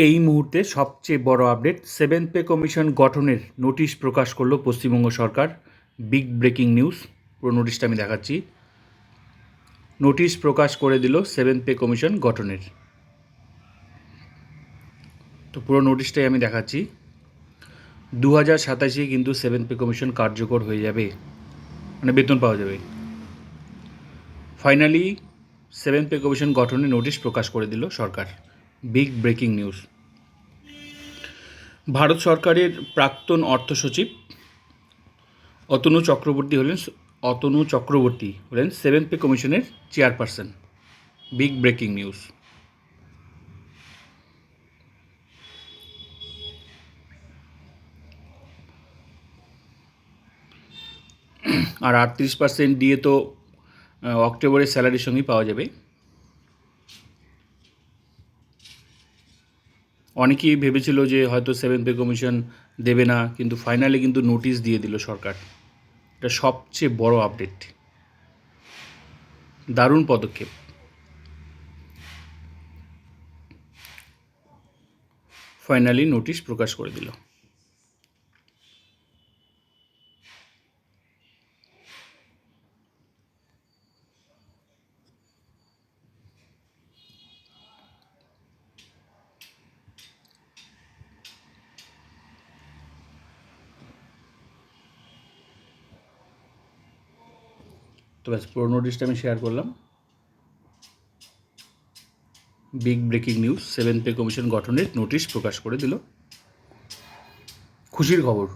এই মুহূর্তে সবচেয়ে বড় আপডেট, সেভেন্থ পে কমিশন গঠনের নোটিশ প্রকাশ করলো পশ্চিমবঙ্গ সরকার। Big breaking news. পুরো নোটিশটা আমি দেখাচ্ছি। নোটিশ প্রকাশ করে দিল সেভেন্থ পে কমিশন গঠনের। তো পুরো নোটিশটাই আমি দেখাচ্ছি। 2027 কিন্তু সেভেন্থ পে কমিশন কার্যকর হয়ে যাবে, মানে বেতন পাওয়া যাবে। ফাইনালি সেভেন্থ পে কমিশন গঠনের নোটিশ প্রকাশ করে দিল সরকার। Big breaking news. ভারত সরকারের প্রাক্তন অর্থ সচিব অতনু চক্রবর্তী হলেন সেভেন্থ পে কমিশনের চেয়ারপারসন। Big breaking news. আর 38% দিয়ে তো অক্টোবরের স্যালারির সঙ্গেই পাওয়া যাবে। অনেকেই ভেবেছিল যে হয়তো সেভেন্থ পে কমিশন দেবে না, কিন্তু ফাইনালি কিন্তু নোটিশ দিয়ে দিল সরকার। এটা সবচেয়ে বড় আপডেট, দারুণ পদক্ষেপ। ফাইনালি নোটিশ প্রকাশ করে দিল। তো ব্যাস, পুরো নোটিশটা আমি শেয়ার করলাম। Big breaking news, seventh pay commission গঠনের নোটিশ প্রকাশ করে দিল। খুশির খবর।